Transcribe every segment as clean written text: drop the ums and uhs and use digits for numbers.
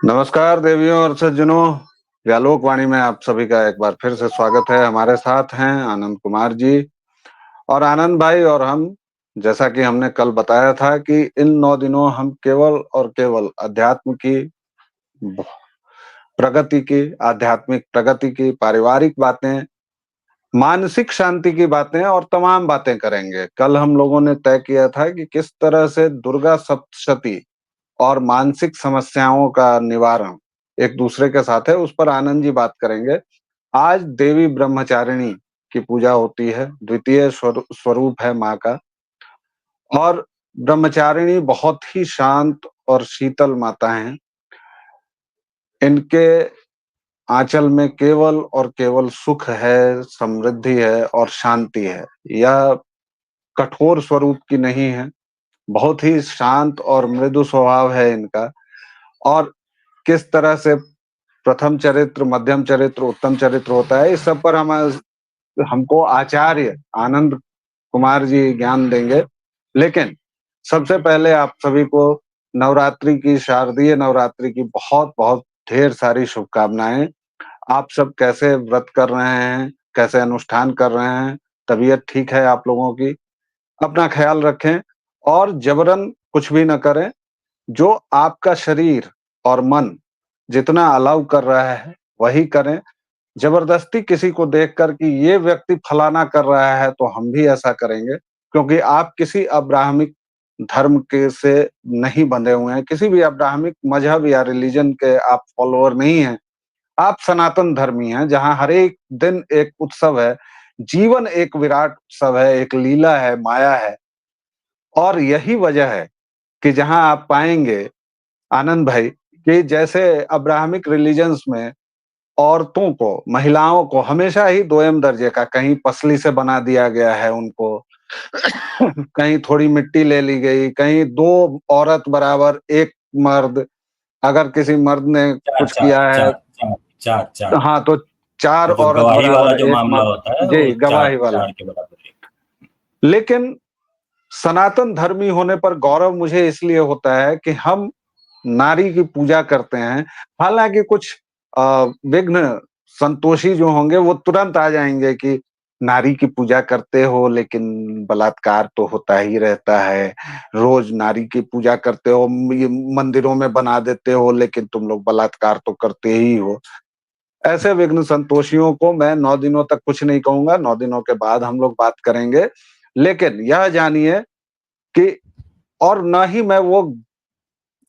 नमस्कार देवियों और सज्जनों, व्यालोक वाणी में आप सभी का एक बार फिर से स्वागत है। हमारे साथ हैं आनंद कुमार जी और आनंद भाई। और हम, जैसा कि हमने कल बताया था कि इन 9 दिनों हम केवल और केवल अध्यात्म की प्रगति की, आध्यात्मिक प्रगति की, पारिवारिक बातें, मानसिक शांति की बातें और तमाम बातें करेंगे। कल हम लोगों ने तय किया था कि किस तरह से दुर्गा सप्तशती और मानसिक समस्याओं का निवारण एक दूसरे के साथ है, उस पर आनंद जी बात करेंगे। आज देवी ब्रह्मचारिणी की पूजा होती है, द्वितीय स्वरूप है माँ का। और ब्रह्मचारिणी बहुत ही शांत और शीतल माता हैं। इनके आंचल में केवल और केवल सुख है, समृद्धि है और शांति है। यह कठोर स्वरूप की नहीं है, बहुत ही शांत और मृदु स्वभाव है इनका। और किस तरह से प्रथम चरित्र, मध्यम चरित्र, उत्तम चरित्र होता है, इस सब पर हमको आचार्य आनंद कुमार जी ज्ञान देंगे। लेकिन सबसे पहले आप सभी को नवरात्रि की, शारदीय नवरात्रि की बहुत बहुत ढेर सारी शुभकामनाएं। आप सब कैसे व्रत कर रहे हैं, कैसे अनुष्ठान कर रहे हैं, तबीयत ठीक है आप लोगों की? अपना ख्याल रखें और जबरन कुछ भी न करें। जो आपका शरीर और मन जितना अलाउ कर रहा है वही करें। जबरदस्ती किसी को देखकर कि ये व्यक्ति फलाना कर रहा है तो हम भी ऐसा करेंगे, क्योंकि आप किसी अब्राहमिक धर्म के से नहीं बंधे हुए हैं, किसी भी अब्राहमिक मजहब या रिलीजन के आप फॉलोअर नहीं हैं। आप सनातन धर्मी हैं, जहाँ हर एक दिन एक उत्सव है, जीवन एक विराट उत्सव है, एक लीला है, माया है। और यही वजह है कि जहाँ आप पाएंगे आनंद भाई कि जैसे अब्राहमिक रिलीजन्स में औरतों को, महिलाओं को हमेशा ही दोयम दर्जे का, कहीं पसली से बना दिया गया है उनको, कहीं थोड़ी मिट्टी ले ली गई, कहीं 2 औरत बराबर 1 मर्द। अगर किसी मर्द ने चार कुछ चार किया है, चार चार चार चार हाँ, तो 4 जो औरत गवाही वाला बराबर जो 1 मामला मर्द। होता है वो जी, चार गवाही वाला। चार के बराबर है। लेकिन सनातन धर्मी होने पर गौरव मुझे इसलिए होता है कि हम नारी की पूजा करते हैं। हालाँकि कुछ विघ्न संतोषी जो होंगे वो तुरंत आ जाएँगे कि नारी की पूजा करते हो लेकिन बलात्कार तो होता ही रहता है। रोज़ नारी की पूजा करते हो, ये मंदिरों में बना देते हो, लेकिन तुम लोग बलात्कार तो करते ही हो। ऐसे विघ्न संतोषियों को मैं 9 दिनों तक कुछ नहीं कहूँगा, 9 दिनों के बाद हम लोग बात करेंगे। लेकिन यह जानिए कि, और ना ही मैं वो,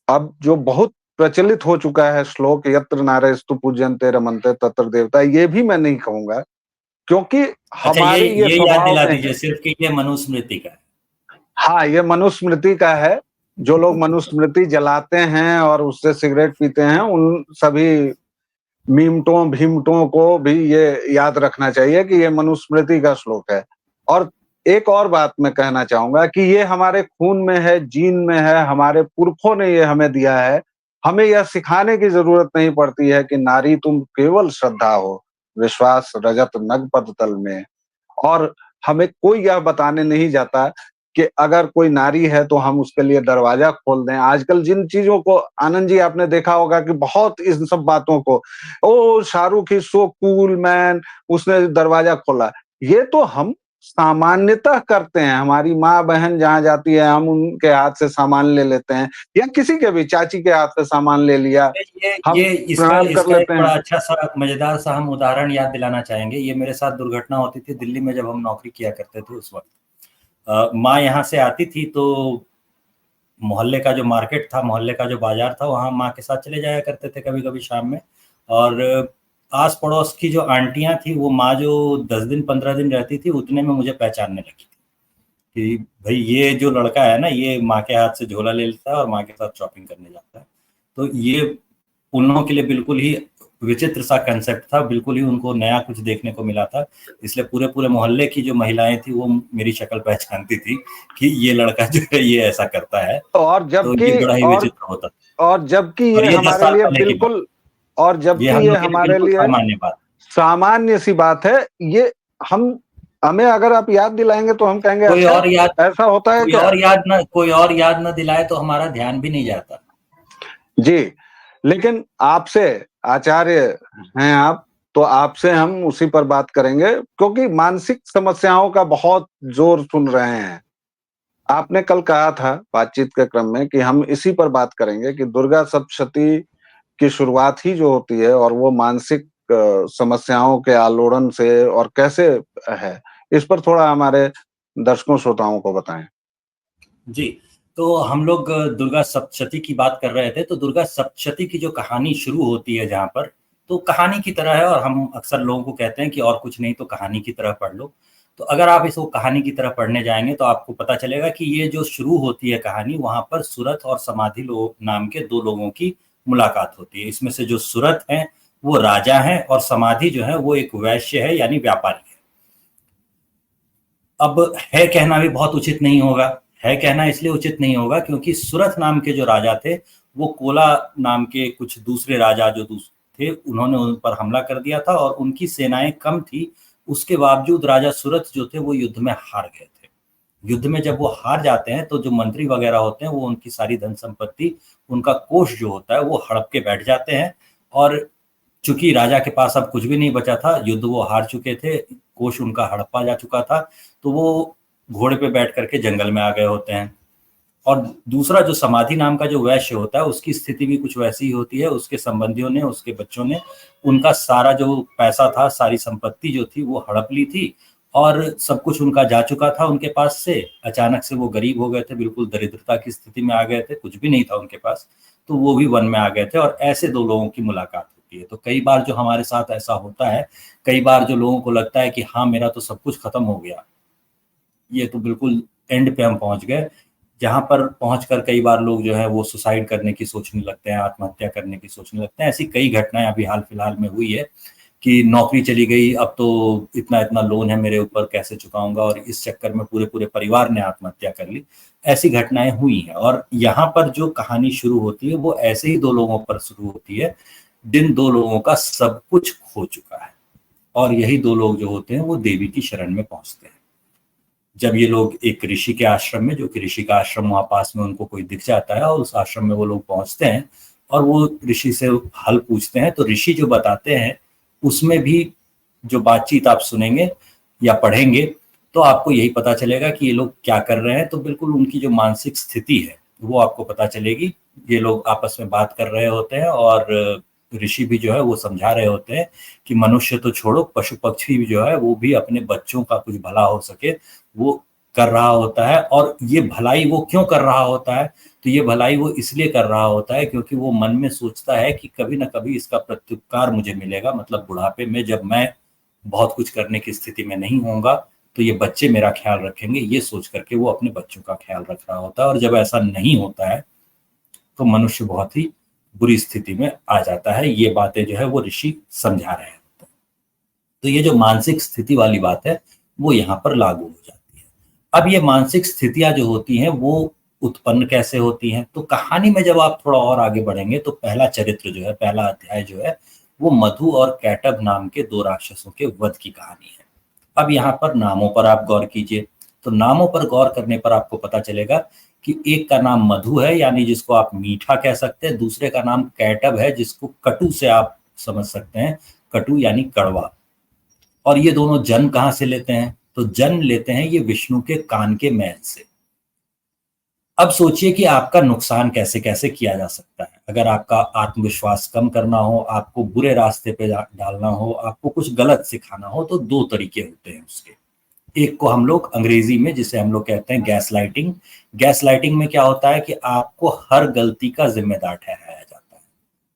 अब जो बहुत प्रचलित हो चुका है श्लोक, यत्र नार्यस्तु पूज्यन्ते रमन्ते तत्र देवता, ये भी मैं नहीं कहूँगा, क्योंकि अच्छा, ये हमारे ये ये याद स्वभाव दिला में दीजिए है। सिर्फ कि ये मनुस्मृति का है। हाँ, ये मनुस्मृति का है। जो लोग मनुस्मृति जलाते हैं और उससे सिगरेट पीते हैं, उन सभी मीमटों, भीमटों को भी ये याद रखना चाहिए कि ये मनुस्मृति का श्लोक है। और एक और बात मैं कहना चाहूँगा कि ये हमारे खून में है, जीन में है, हमारे पुरखों ने ये हमें दिया है। हमें यह सिखाने की ज़रूरत नहीं पड़ती है कि नारी तुम केवल श्रद्धा हो, विश्वास रजत नग पद तल में। और हमें कोई यह बताने नहीं जाता कि अगर कोई नारी है तो हम उसके लिए दरवाजा खोल दें। आजकल जिन चीज़ों को, आनंद जी आपने देखा होगा कि बहुत इन सब बातों को, oh! Shahrukh is so cool man, उसने दरवाजा खोला। ये तो हम सामान्यतः करते हैं। हमारी माँ-बहन जहाँ जाती है, हम उनके हाथ से सामान ले लेते हैं, या किसी के भी, चाची के हाथ से सामान ले लिया, हम ये इसका प्रणाम कर इसका एक लेते बड़ा हैं। अच्छा सा मजेदार सा हम उदाहरण याद दिलाना चाहेंगे। ये मेरे साथ दुर्घटना होती थी दिल्ली में जब हम नौकरी किया करते थे उस वक्त। माँ यहाँ से आती थी तो मोहल्ले का जो मार्केट था, मोहल्ले का जो बाजार था, वहाँ माँ के साथ चले जाया करते थे कभी कभी शाम में। और आस पड़ोस की जो आंटियां थी, वो माँ जो 10 दिन 15 दिन रहती थी, उतने में मुझे पहचानने लगी थी कि भाई ये जो लड़का है ना, ये माँ के हाथ से झोला ले लेता है और माँ के साथ शॉपिंग करने जाता है। तो ये उन लोगों के लिए बिल्कुल ही विचित्र सा कंसेप्ट था, बिल्कुल ही उनको नया कुछ देखने को मिला था। इसलिए पूरे पूरे मोहल्ले की जो महिलाएं थी वो मेरी शक्ल पहचानती थी कि ये लड़का जो है ये ऐसा करता है। और तो जबकि ये बड़ा ही और विचित्र होता था। और जबकि और ये ये 10 हमारे साल लिए पहले की बात, बिल्कुल, और ये जबकि हम ये लोग के लिए हमारे बिल्कुल लिए सामान्य बात। सामान्य सी बात है। ये हम हमें अगर आप याद दिलाएंगे तो हम कहेंगे कोई अच्छा, और याद ऐसा होता है क्या? कोई और याद न दिलाए तो हमारा ध्यान भी नहीं जाता। जी। लेकिन आपसे आचार्य हैं आप, तो आपसे हम उसी पर बात करेंगे क्योंकि मानसिक समस्याओं का बहुत ज़ोर सुन रहे हैं। आपने कल कहा था बातचीत के क्रम में कि हम इसी पर बात करेंगे कि दुर्गा सप्तशती की शुरुआत ही जो होती है और वो मानसिक समस्याओं के आलोड़न से और कैसे है, इस पर थोड़ा हमारे दर्शकों श्रोताओं को बताएँ। जी, तो हम लोग दुर्गा सप्तशती की बात कर रहे थे, तो दुर्गा सप्तशती की जो कहानी शुरू होती है जहाँ पर, तो कहानी की तरह है और हम अक्सर लोगों को कहते हैं कि और कुछ नहीं तो कहानी की तरह पढ़ लो। तो अगर आप इसको कहानी की तरह पढ़ने जाएँगे तो आपको पता चलेगा कि ये जो शुरू होती है कहानी, वहाँ पर सूरत और समाधि लो नाम के 2 लोगों की मुलाकात होती है। इसमें से जो सूरत हैं, वो राजा हैं और समाधि जो है वो एक वैश्य है यानी व्यापारी है। अब है कहना भी बहुत उचित नहीं होगा। है कहना इसलिए उचित नहीं होगा क्योंकि सूरत नाम के जो राजा थे, वो कोला नाम के कुछ दूसरे राजा जो थे, उन्होंने उन पर हमला कर दिया था और उनकी सेनाएं कम थी। उसके बावजूद राजा सूरत जो थे वो युद्ध में हार गए थे। युद्ध में जब वो हार जाते हैं तो जो मंत्री वगैरह होते हैं वो उनकी सारी धन संपत्ति, उनका कोष जो होता है वो हड़प के बैठ जाते हैं। और चूंकि राजा के पास अब कुछ भी नहीं बचा था, युद्ध वो हार चुके थे, कोष उनका हड़पा जा चुका था, तो वो घोड़े पे बैठ करके जंगल में आ गए होते हैं। और दूसरा जो समाधि नाम का जो वैश्य होता है, उसकी स्थिति भी कुछ वैसी ही होती है। उसके संबंधियों ने, उसके बच्चों ने उनका सारा जो पैसा था, सारी संपत्ति जो थी वो हड़प ली थी और सब कुछ उनका जा चुका था उनके पास से। अचानक से वो गरीब हो गए थे, बिल्कुल दरिद्रता की स्थिति में आ गए थे, कुछ भी नहीं था उनके पास, तो वो भी वन में आ गए थे और ऐसे 2 लोगों की मुलाकात होती है। तो कई बार जो हमारे साथ ऐसा होता है, कई बार जो लोगों को लगता है कि हाँ, मेरा तो सब कुछ खत्म हो गया, ये तो बिल्कुल एंड पे हम पहुंच गए, जहां पर पहुंचकर कई बार लोग जो है वो सुसाइड करने की सोचने लगते हैं, आत्महत्या करने की सोचने लगते हैं। ऐसी कई घटनाएं अभी हाल फिलहाल में हुई है कि नौकरी चली गई, अब तो इतना इतना लोन है मेरे ऊपर, कैसे चुकाऊंगा, और इस चक्कर में पूरे पूरे परिवार ने आत्महत्या कर ली। ऐसी घटनाएं हुई हैं और यहाँ पर जो कहानी शुरू होती है वो ऐसे ही 2 लोगों पर शुरू होती है जिन 2 लोगों का सब कुछ खो चुका है। और यही 2 लोग जो होते हैं वो देवी की शरण में पहुंचते हैं। जब ये लोग एक ऋषि के आश्रम में, जो कि ऋषि का आश्रम वहां पास में उनको कोई दिख जाता है और उस आश्रम में वो लोग पहुंचते हैं और वो ऋषि से हल पूछते हैं, तो ऋषि जो बताते हैं उसमें भी जो बातचीत आप सुनेंगे या पढ़ेंगे तो आपको यही पता चलेगा कि ये लोग क्या कर रहे हैं। तो बिल्कुल उनकी जो मानसिक स्थिति है वो आपको पता चलेगी। ये लोग आपस में बात कर रहे होते हैं और ऋषि भी जो है वो समझा रहे होते हैं कि मनुष्य तो छोड़ो, पशु पक्षी भी जो है वो भी अपने बच्चों का कुछ भला हो सके वो कर रहा होता है। और ये भलाई वो क्यों कर रहा होता है, तो ये भलाई वो इसलिए कर रहा होता है क्योंकि वो मन में सोचता है कि कभी ना कभी इसका प्रत्युपकार मुझे मिलेगा, मतलब बुढ़ापे में जब मैं बहुत कुछ करने की स्थिति में नहीं होऊंगा तो ये बच्चे मेरा ख्याल रखेंगे, ये सोच करके वो अपने बच्चों का ख्याल रख रहा होता है। और जब ऐसा नहीं होता है तो मनुष्य बहुत ही बुरी स्थिति में आ जाता है। ये बातें जो है वो ऋषि समझा रहे हैं। तो ये जो मानसिक स्थिति वाली बात है वो यहाँ पर लागू हो जाती है। अब ये मानसिक स्थितियां जो होती हैं वो उत्पन्न कैसे होती हैं, तो कहानी में जब आप थोड़ा और आगे बढ़ेंगे तो पहला चरित्र जो है, पहला अध्याय जो है वो मधु और कैटभ नाम के 2 राक्षसों के वध की कहानी है। अब यहाँ पर नामों पर आप गौर कीजिए। तो नामों पर गौर करने पर आपको पता चलेगा कि एक का नाम मधु है यानी जिसको आप मीठा कह सकते हैं, दूसरे का नाम कैटभ है जिसको कटु से आप समझ सकते हैं, कटु यानी कड़वा। और ये दोनों जन्म कहाँ से लेते हैं, तो जन्म लेते हैं ये विष्णु के कान के मैल से। अब सोचिए कि आपका नुकसान कैसे कैसे किया जा सकता है। अगर आपका आत्मविश्वास कम करना हो, आपको बुरे रास्ते पे डालना हो, आपको कुछ गलत सिखाना हो, तो 2 तरीके होते हैं उसके। एक को हम लोग अंग्रेजी में जिसे हम लोग कहते हैं गैस लाइटिंग। गैस लाइटिंग में क्या होता है कि आपको हर गलती का जिम्मेदार ठहराया जाता है।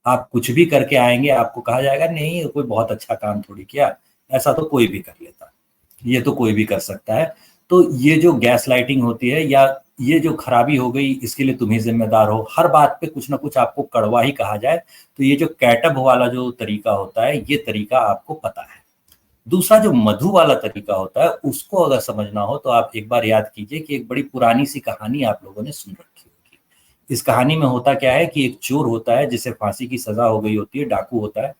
आप कुछ भी करके आएंगे, आपको कहा जाएगा नहीं कोई बहुत अच्छा काम थोड़ी किया, ऐसा तो कोई भी कर लेता, ये तो कोई भी कर सकता है। तो ये जो गैस लाइटिंग होती है या ये जो खराबी हो गई इसके लिए तुम ही जिम्मेदार हो, हर बात पे कुछ ना कुछ आपको कड़वा ही कहा जाए, तो ये जो कैटअप वाला जो तरीका होता है ये तरीका आपको पता है। दूसरा जो मधु वाला तरीका होता है उसको अगर समझना हो तो आप एक बार याद कीजिए कि एक बड़ी पुरानी सी कहानी आप लोगों ने सुन रखी होगी। इस कहानी में होता क्या है कि एक चोर होता है जिसे फांसी की सजा हो गई होती है, डाकू होता है,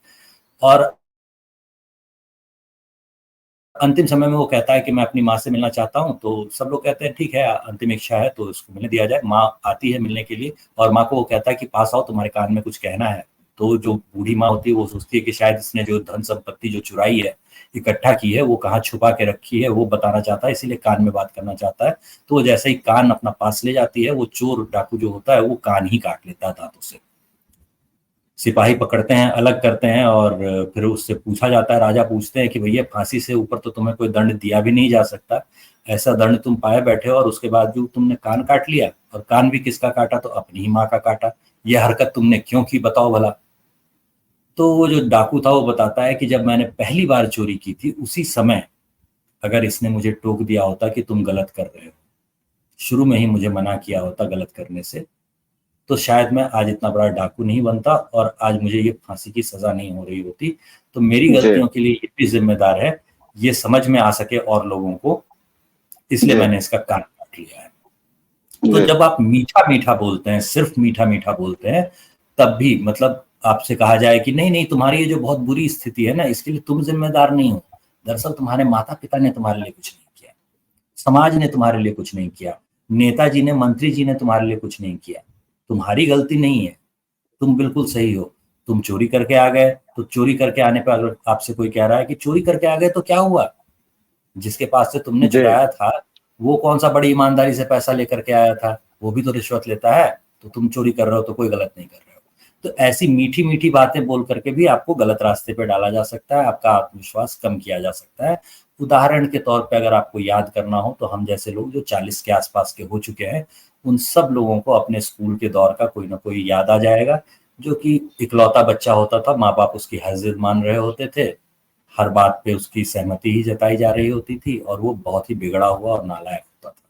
और अंतिम समय में वो कहता है कि मैं अपनी माँ से मिलना चाहता हूँ। तो सब लोग कहते हैं ठीक है, अंतिम इच्छा है तो उसको मिलने दिया जाए। माँ आती है मिलने के लिए और माँ को वो कहता है कि पास आओ, तुम्हारे कान में कुछ कहना है। तो जो बूढ़ी माँ होती है वो सोचती है कि शायद इसने जो धन संपत्ति जो चुराई है, इकट्ठा की है, वो कहाँ छुपा के रखी है, वो बताना चाहता है, इसीलिए कान में बात करना चाहता है। तो वो जैसे ही कान अपना पास ले जाती है, वो चोर डाकू जो होता है वो कान ही काट लेता है दांतों से। सिपाही पकड़ते हैं, अलग करते हैं, और फिर उससे पूछा जाता है, राजा पूछते हैं कि भैया फांसी से ऊपर तो तुम्हें कोई दंड दिया भी नहीं जा सकता, ऐसा दंड तुम पाए बैठे हो, और उसके बाद जो तुमने कान काट लिया, और कान भी किसका काटा, तो अपनी ही माँ का काटा, यह हरकत तुमने क्यों की, बताओ भला। तो वो जो डाकू था वो बताता है कि जब मैंने पहली बार चोरी की थी, उसी समय अगर इसने मुझे टोक दिया होता कि तुम गलत कर रहे हो, शुरू में ही मुझे मना किया होता गलत करने से, तो शायद मैं आज इतना बड़ा डाकू नहीं बनता और आज मुझे ये फांसी की सजा नहीं हो रही होती। तो मेरी जी, गलतियों के लिए ये भी जिम्मेदार है, ये समझ में आ सके और लोगों को, इसलिए जी, मैंने इसका कान काट लिया है। तो जी, जब आप मीठा मीठा बोलते हैं, सिर्फ मीठा मीठा बोलते हैं, तब भी मतलब आपसे कहा जाए कि नहीं नहीं, तुम्हारी ये जो बहुत बुरी स्थिति है ना, इसके लिए तुम जिम्मेदार नहीं हो, दरअसल तुम्हारे माता पिता ने तुम्हारे लिए कुछ नहीं किया, समाज ने तुम्हारे लिए कुछ नहीं किया, नेताजी ने, मंत्री जी ने तुम्हारे लिए कुछ नहीं किया, तुम्हारी गलती नहीं है, तुम बिल्कुल सही हो। तुम चोरी करके आ गए, तो चोरी करके आने पर अगर आपसे कोई कह रहा है कि चोरी करके आ गए तो क्या हुआ, जिसके पास से तुमने जी, चुराया था वो कौन सा बड़ी ईमानदारी से पैसा लेकर के आया था, वो भी तो रिश्वत लेता है, तो तुम चोरी कर रहे हो तो कोई गलत नहीं कर रहे हो। तो ऐसी मीठी मीठी बातें बोल करके भी आपको गलत रास्ते पे डाला जा सकता है, आपका आत्मविश्वास कम किया जा सकता है। उदाहरण के तौर पे अगर आपको याद करना हो, तो हम जैसे लोग जो 40 के आसपास के हो चुके हैं, उन सब लोगों को अपने स्कूल के दौर का कोई ना कोई याद आ जाएगा, जो कि इकलौता बच्चा होता था, माँ बाप उसकी हर जिद मान रहे होते थे, हर बात पे उसकी सहमति ही जताई जा रही होती थी, और वो बहुत ही बिगड़ा हुआ और नालायक होता था।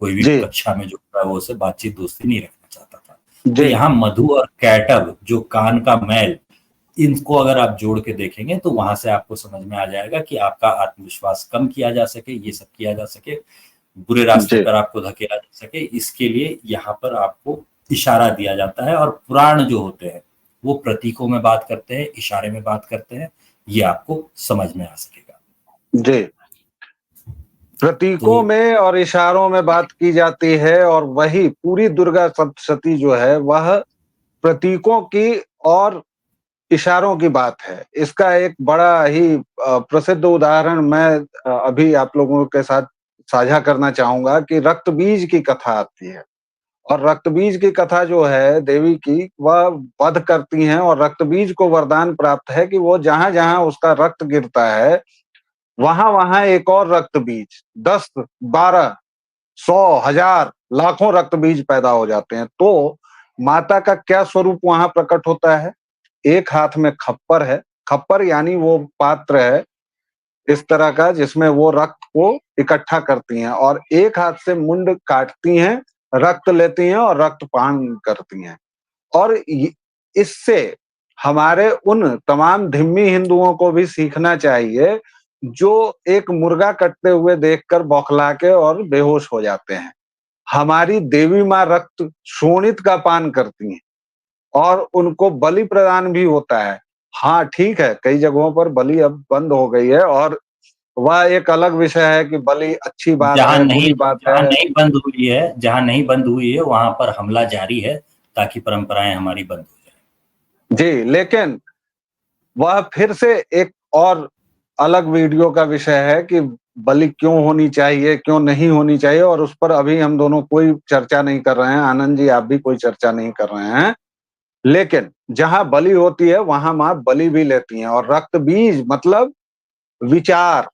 कोई भी जी, कक्षा में जो होता है वो उससे बातचीत दोस्ती नहीं रखना चाहता था। तो जी, यहाँ मधु और कैटब, जो कान का मैल, इनको अगर आप जोड़ के देखेंगे तो वहां से आपको समझ में आ जाएगा कि आपका आत्मविश्वास कम किया जा सके, ये सब किया जा सके, बुरे रास्ते जी, पर आपको धकेला जा सके, इसके लिए यहाँ पर आपको इशारा दिया जाता है। और पुराण जो होते हैं वो प्रतीकों में बात करते हैं, इशारे में बात करते हैं, ये आपको समझ में आ सकेगा। जी। तो प्रतीकों में और इशारों में बात की जाती है, और वही पूरी दुर्गा सप्तशती जो है वह प्रतीकों की और इशारों की बात है। इसका एक बड़ा ही प्रसिद्ध उदाहरण मैं अभी आप लोगों के साथ साझा करना चाहूँगा कि रक्तबीज की कथा आती है, और रक्तबीज की कथा जो है देवी की, वह वध करती हैं, और रक्तबीज को वरदान प्राप्त है कि वो जहाँ-जहाँ उसका रक्त गिरता है, वहाँ-वहाँ एक और रक्तबीज 10, 12, 100, 1000, लाखों रक्तबीज पैदा हो जाते हैं। तो माता का क्या स्वरूप वहाँ प्रकट होता है? एक हाथ में खप्पर है, खप्पर यानी वो पात्र है इस तरह का जिसमें वो रक्त को इकट्ठा करती हैं, और एक हाथ से मुंड काटती हैं, रक्त लेती हैं और रक्तपान करती हैं। और इससे हमारे उन तमाम धिम्मी हिंदुओं को भी सीखना चाहिए जो एक मुर्गा कटते हुए देखकर बौखला के और बेहोश हो जाते हैं। हमारी देवी माँ रक्त शोणित का पान करती हैं, और उनको बलि प्रदान भी होता है। हाँ, ठीक है, कई जगहों पर बलि अब बंद हो गई है, और वह एक अलग विषय है कि बलि अच्छी बात जहां है, नहीं बुरी बात जहां है। नहीं बंद हुई है, जहां नहीं बंद हुई है वहां पर हमला जारी है, ताकि परंपराएं हमारी बंद हो जाए। जी, लेकिन वह फिर से एक और अलग वीडियो का विषय है कि बलि क्यों होनी चाहिए, क्यों नहीं होनी चाहिए, और उस पर अभी हम दोनों कोई चर्चा नहीं कर रहे हैं। आनंद जी, आप भी कोई चर्चा नहीं कर रहे हैं। लेकिन जहाँ बलि होती है, वहाँ माँ बलि भी लेती हैं, और रक्त बीज मतलब विचार।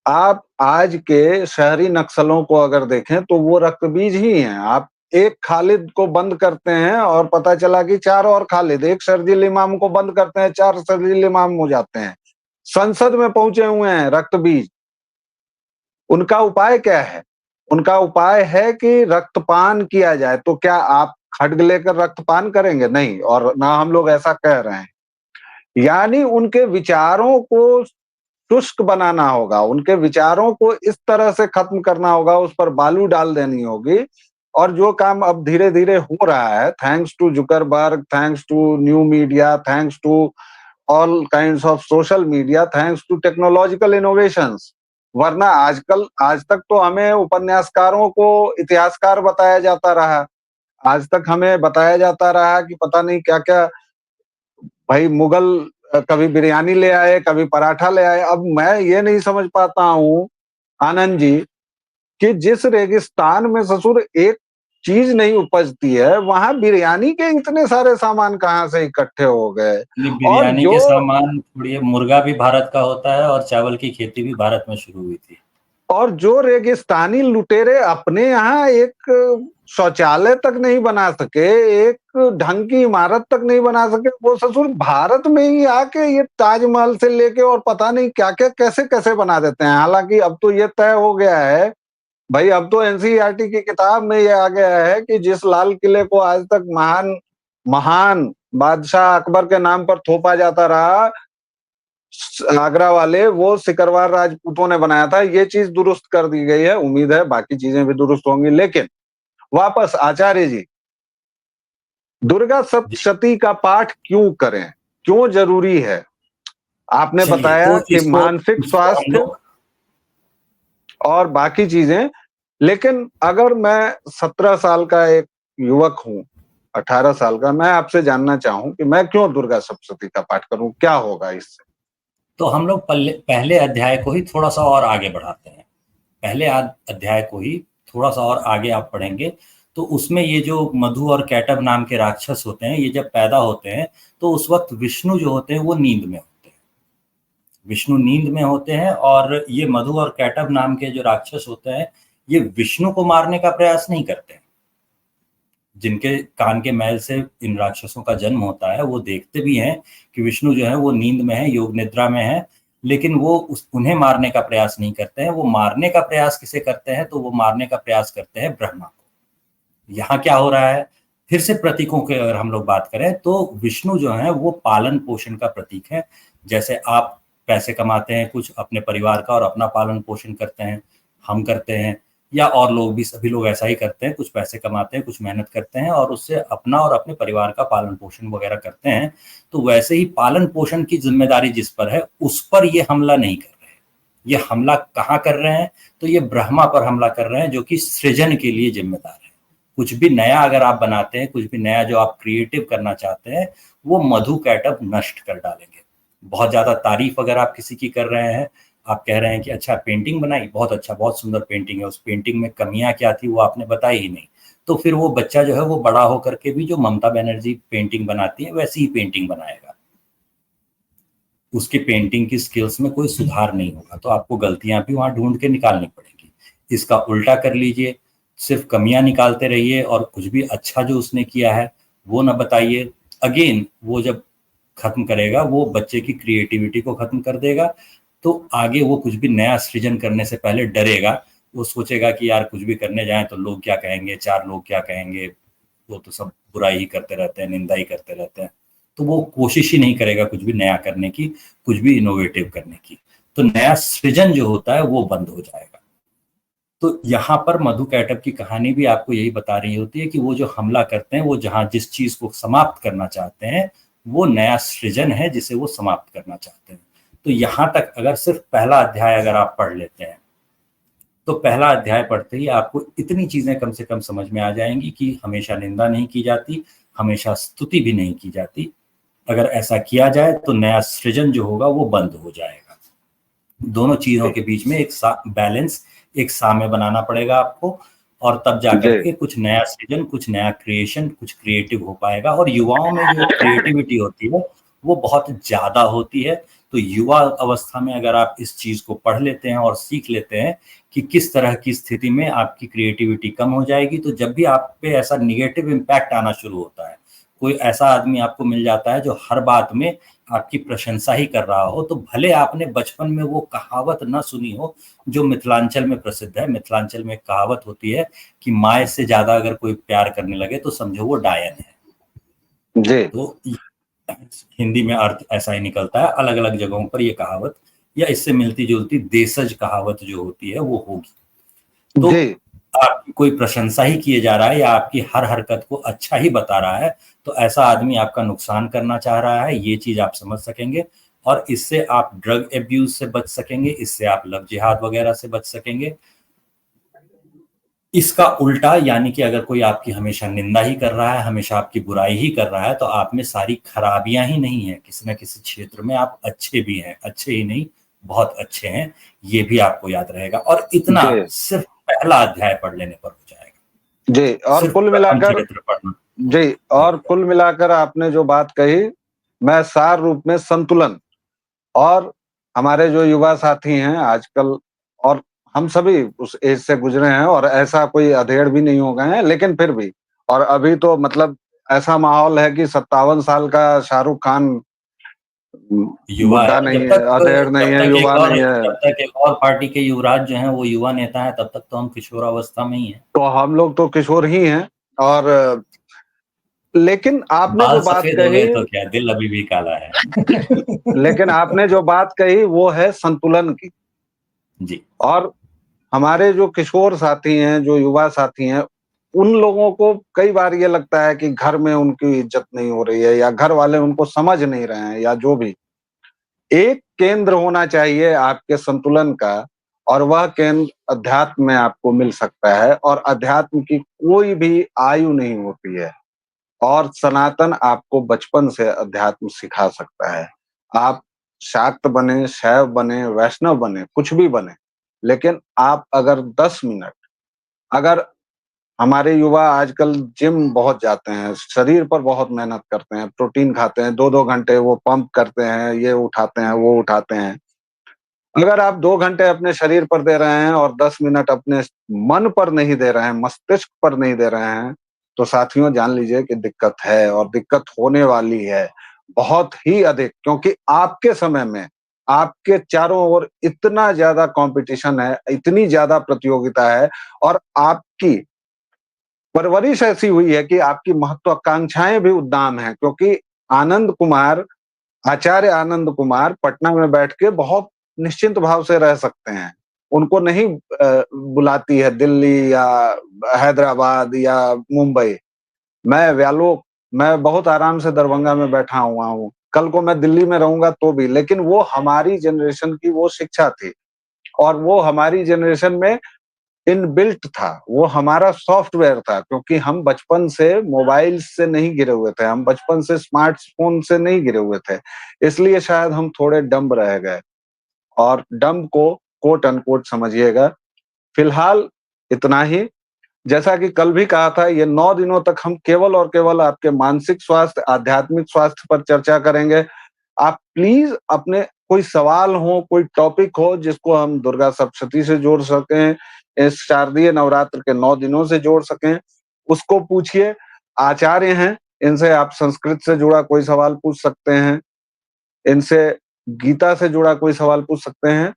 आप आज के शहरी नक्सलों को अगर देखें तो वो रक्तबीज ही हैं। आप एक खालिद को बंद करते हैं और पता चला कि 4 और खालिद, एक शर्जील इमाम को बंद करते हैं, 4 शर्जील इमाम हो जाते हैं। संसद में पहुंचे हुए हैं रक्तबीज। उनका उपाय क्या है? उनका उपाय है कि रक्तपान किया जाए। तो क्या आप खड्ग लेकर रक्तपान करेंगे? नहीं, और ना हम लोग ऐसा कह रहे हैं। यानी उनके विचारों को शुष्क बनाना होगा, उनके विचारों को इस तरह से खत्म करना होगा, उस पर बालू डाल देनी होगी। और जो काम अब धीरे-धीरे हो रहा है, thanks to Zuckerberg, thanks to new media, thanks to all kinds of social media, thanks to technological innovations. वरना आजकल आज तक तो हमें उपन्यासकारों को इतिहासकार बताया जाता रहा। आज तक हमें बताया जाता रहा कि पता नहीं क्या-क्या भाई मुगल कभी बिरयानी ले आए, कभी पराठा ले आए। अब मैं ये नहीं समझ पाता हूँ आनंद जी कि जिस रेगिस्तान में ससुर एक चीज नहीं उपजती है, वहां बिरयानी के इतने सारे सामान कहाँ से इकट्ठे हो गए। और बिरयानी जो के सामान छोड़िए, मुर्गा भी भारत का होता है और चावल की खेती भी भारत में शुरू हुई थी। और जो रेगिस्तानी लुटेरे अपने यहाँ एक शौचालय तक नहीं बना सके, एक ढंग की इमारत तक नहीं बना सके, वो ससुर भारत में ही आके ये ताजमहल से लेके और पता नहीं क्या क्या कैसे कैसे बना देते हैं। हालांकि अब तो ये तय हो गया है भाई, अब तो एनसीईआरटी की किताब में ये आ गया है कि जिस लाल किले को आज तक महान महान बादशाह अकबर के नाम पर थोपा जाता रहा, आगरा वाले, वो सिकरवार राजपूतों ने बनाया था। ये चीज दुरुस्त कर दी गई है, उम्मीद है बाकी चीजें भी दुरुस्त होंगी। लेकिन वापस आचार्य जी, दुर्गा जी, सप्तशती का पाठ क्यों करें, क्यों जरूरी है? आपने चलिए बताया तो कि इसको मानसिक इसको हम स्वास्थ्य लोग, और बाकी चीजें। लेकिन अगर मैं 17 साल का एक युवक हूं, 18 साल का, मैं आपसे जानना चाहूं कि मैं क्यों दुर्गा सप्तशती का पाठ करूं, क्या होगा इससे? तो हम लोग पहले अध्याय को ही थोड़ा सा और आगे बढ़ाते हैं। पहले अध्याय को ही थोड़ा सा और आगे आप पढ़ेंगे तो उसमें ये जो मधु और कैटब नाम के राक्षस होते हैं, ये जब पैदा होते हैं तो उस वक्त विष्णु जो होते हैं वो नींद में होते हैं। विष्णु नींद में होते हैं और ये मधु और कैटब नाम के जो राक्षस होते हैं, ये विष्णु को मारने का प्रयास नहीं करते हैं। जिनके कान के मैल से इन राक्षसों का जन्म होता है, वो देखते भी हैं कि विष्णु जो है वो नींद में है, योग निद्रा में है, लेकिन वो उन्हें मारने का प्रयास नहीं करते हैं। वो मारने का प्रयास किसे करते हैं? तो वो मारने का प्रयास करते हैं ब्रह्मा को। यहाँ क्या हो रहा है? फिर से प्रतीकों की अगर हम लोग बात करें तो विष्णु जो है वो पालन पोषण का प्रतीक है। जैसे आप पैसे कमाते हैं कुछ अपने परिवार का और अपना पालन पोषण करते हैं, हम करते हैं, या और लोग भी, सभी लोग ऐसा ही करते हैं, कुछ पैसे कमाते हैं, कुछ मेहनत करते हैं और उससे अपना और अपने परिवार का पालन पोषण वगैरह करते हैं। तो वैसे ही पालन पोषण की जिम्मेदारी जिस पर है, उस पर ये हमला नहीं कर रहे हैं। ये हमला कहाँ कर रहे हैं? तो ये ब्रह्मा पर हमला कर रहे हैं, जो कि सृजन के लिए जिम्मेदार है। कुछ भी नया अगर आप बनाते हैं, कुछ भी नया जो आप क्रिएटिव करना चाहते हैं, वो मधु कैटअप नष्ट कर डालेंगे। बहुत ज्यादा तारीफ अगर आप किसी की कर रहे हैं, आप कह रहे हैं कि अच्छा पेंटिंग बनाई, बहुत अच्छा, बहुत सुंदर पेंटिंग है, उस पेंटिंग में कमियां क्या थी वो आपने बताई ही नहीं, तो फिर वो बच्चा जो है वो बड़ा होकर के भी जो ममता बनर्जी पेंटिंग बनाती है वैसी ही पेंटिंग बनाएगा। उसकी पेंटिंग की स्किल्स में कोई सुधार नहीं होगा, तो आपको गलतियां भी वहां ढूंढ के निकालनी पड़ेगी। इसका उल्टा कर लीजिए, सिर्फ कमियां निकालते रहिए और कुछ भी अच्छा जो उसने किया है वो ना बताइए। अगेन वो जब खत्म करेगा, वो बच्चे की क्रिएटिविटी को खत्म कर देगा। तो आगे वो कुछ भी नया सृजन करने से पहले डरेगा। वो सोचेगा कि यार कुछ भी करने जाए तो लोग क्या कहेंगे, चार लोग क्या कहेंगे, वो तो सब बुराई ही करते रहते हैं, निंदा ही करते रहते हैं। तो वो कोशिश ही नहीं करेगा कुछ भी नया करने की, कुछ भी इनोवेटिव करने की। तो नया सृजन जो होता है वो बंद हो जाएगा। तो यहाँ पर मधु कैटअप की कहानी भी आपको यही बता रही होती है कि वो जो हमला करते हैं, वो जहाँ जिस चीज को समाप्त करना चाहते हैं, वो नया सृजन है जिसे वो समाप्त करना चाहते हैं। तो यहाँ तक अगर सिर्फ पहला अध्याय अगर आप पढ़ लेते हैं, तो पहला अध्याय पढ़ते ही आपको इतनी चीजें कम से कम समझ में आ जाएंगी कि हमेशा निंदा नहीं की जाती, हमेशा स्तुति भी नहीं की जाती। अगर ऐसा किया जाए तो नया सृजन जो होगा वो बंद हो जाएगा। दोनों चीजों के बीच में एक बैलेंस, एक साम्य बनाना पड़ेगा आपको, और तब जाकर जी के कुछ नया सृजन, कुछ नया क्रिएशन, कुछ क्रिएटिव हो पाएगा। और युवाओं में जो क्रिएटिविटी होती है वो बहुत ज्यादा होती है। तो युवा अवस्था में अगर आप इस चीज को पढ़ लेते हैं और सीख लेते हैं कि किस तरह की स्थिति में आपकी क्रिएटिविटी कम हो जाएगी, तो जब भी आप पे ऐसा निगेटिव इम्पैक्ट आना शुरू होता है, कोई ऐसा आदमी आपको मिल जाता है जो हर बात में आपकी प्रशंसा ही कर रहा हो, तो भले आपने बचपन में वो कहावत ना सुनी हो जो मिथिलांचल में प्रसिद्ध है। मिथिलांचल में एक कहावत होती है कि माए से ज्यादा अगर कोई प्यार करने लगे तो समझो वो डायन है। जी तो हिंदी में अर्थ ऐसा ही निकलता है, अलग अलग जगहों पर ये कहावत या इससे मिलती जुलती देशज कहावत जो होती है वो होगी। तो जी आपकी कोई प्रशंसा ही किए जा रहा है या आपकी हर हरकत को अच्छा ही बता रहा है, तो ऐसा आदमी आपका नुकसान करना चाह रहा है, ये चीज आप समझ सकेंगे। और इससे आप ड्रग एब्यूज से बच सकेंगे, इससे आप लव जिहाद वगैरह से बच सकेंगे। इसका उल्टा, यानी कि अगर कोई आपकी हमेशा निंदा ही कर रहा है, हमेशा आपकी बुराई ही कर रहा है, तो आप में सारी खराबियां ही नहीं है, किसी न किसी क्षेत्र में आप अच्छे भी हैं, अच्छे ही नहीं बहुत अच्छे हैं, ये भी आपको याद रहेगा। और इतना जी सिर्फ पहला अध्याय पढ़ लेने पर हो जाएगा, जी। और सिर्फ कुल प्रथम मिलाकर, चरित्र पढ़ना। जी, और कुल मिलाकर आपने जो बात कही, मैं सार रूप में संतुलन, और हमारे जो युवा साथी हैं आजकल, और हम सभी उस एज से गुजरे हैं, और ऐसा कोई अधेड़ भी नहीं हो गए हैं, लेकिन फिर भी, और अभी तो मतलब ऐसा माहौल है कि 57 साल का शाहरुख खान युवा बुड्ढा है, नहीं है, अधेड़ नहीं है, युवा नहीं है। जब तक एक और पार्टी के युवराज जो हैं वो युवा नेता है, तब तक तो हम किशोरावस्था में ही हैं। तो हम लोग तो किशोर ही हैं। और लेकिन आपने बाल जो बात सफेद हो कही, गए तो क्या, दिल अभी भी काला है। लेकिन आपने जो बात कही वो है संतुलन की। जी। और हमारे जो किशोर साथी हैं, जो युवा साथी हैं, उन लोगों को कई बार ये लगता है कि घर में उनकी इज्जत नहीं हो रही है, या घर वाले उनको समझ नहीं रहे हैं, या जो भी। एक केंद्र होना चाहिए आपके संतुलन का, और वह केंद्र अध्यात्म में आपको मिल सकता है, और अध्यात्म की कोई भी आयु नहीं होती है। और सनातन आपको बचपन से अध्यात्म सिखा सकता है। आप शाक्त बने, शैव बने, वैष्णव बने, कुछ भी बने, लेकिन आप अगर 10 मिनट, अगर हमारे युवा आजकल जिम बहुत जाते हैं, शरीर पर बहुत मेहनत करते हैं, प्रोटीन खाते हैं, 2-2 घंटे वो पंप करते हैं, ये उठाते हैं, वो उठाते हैं। अगर आप 2 घंटे अपने शरीर पर दे रहे हैं और 10 मिनट अपने मन पर नहीं दे रहे हैं, मस्तिष्क पर नहीं दे रहे हैं, तो साथियों जान लीजिए कि दिक्कत है, और दिक्कत होने वाली है, बहुत ही अधिक। क्योंकि आपके समय में आपके चारों ओर इतना ज़्यादा कॉम्पिटिशन है, इतनी ज़्यादा प्रतियोगिता है, और आपकी परवरिश ऐसी हुई है कि आपकी महत्वाकांक्षाएँ भी उद्दाम हैं। क्योंकि आनंद कुमार, आचार्य आनंद कुमार पटना में बैठ के बहुत निश्चिंत भाव से रह सकते हैं। उनको नहीं बुलाती है दिल्ली या हैदराबाद या मुंबई। मैं व्यालोक, मैं बहुत आराम से दरभंगा में बैठा हुआ हूँ। कल को मैं दिल्ली में रहूँगा तो भी, लेकिन वो हमारी जनरेशन की वो शिक्षा थी, और वो हमारी जनरेशन में इनबिल्ट था, वो हमारा सॉफ्टवेयर था। क्योंकि हम बचपन से मोबाइल से नहीं घिरे हुए थे, हम बचपन से स्मार्टफ़ोन से नहीं घिरे हुए थे, इसलिए शायद हम थोड़े डम्ब रह गए। और डम्ब को कोट अनकोट समझिएगा। फिलहाल इतना ही। जैसा कि कल भी कहा था, ये 9 दिनों तक हम केवल और केवल आपके मानसिक स्वास्थ्य, आध्यात्मिक स्वास्थ्य पर चर्चा करेंगे। आप प्लीज़ अपने कोई सवाल हो, कोई टॉपिक हो जिसको हम दुर्गा सप्तशती से जोड़ सकें, इस शारदीय नवरात्र के 9 दिनों से जोड़ सकें, उसको पूछिए। आचार्य हैं, इनसे आप संस्कृत से जुड़ा कोई सवाल पूछ सकते हैं, इनसे गीता से जुड़ा कोई सवाल पूछ सकते हैं।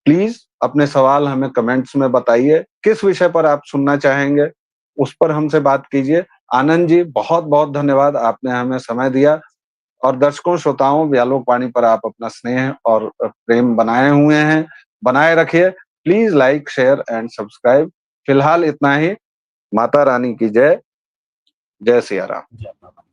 प्लीज़ अपने सवाल हमें कमेंट्स में बताइए। किस विषय पर आप सुनना चाहेंगे, उस पर हमसे बात कीजिए। आनंद जी, बहुत-बहुत धन्यवाद, आपने हमें समय दिया। और दर्शकों, श्रोताओं, व्यालोक वाणी पर आप अपना स्नेह और प्रेम बनाए हुए हैं, बनाए रखिए। Please like, share and subscribe. फिलहाल इतना ही। माता रानी की जय। जय सिया राम। जय बाबा।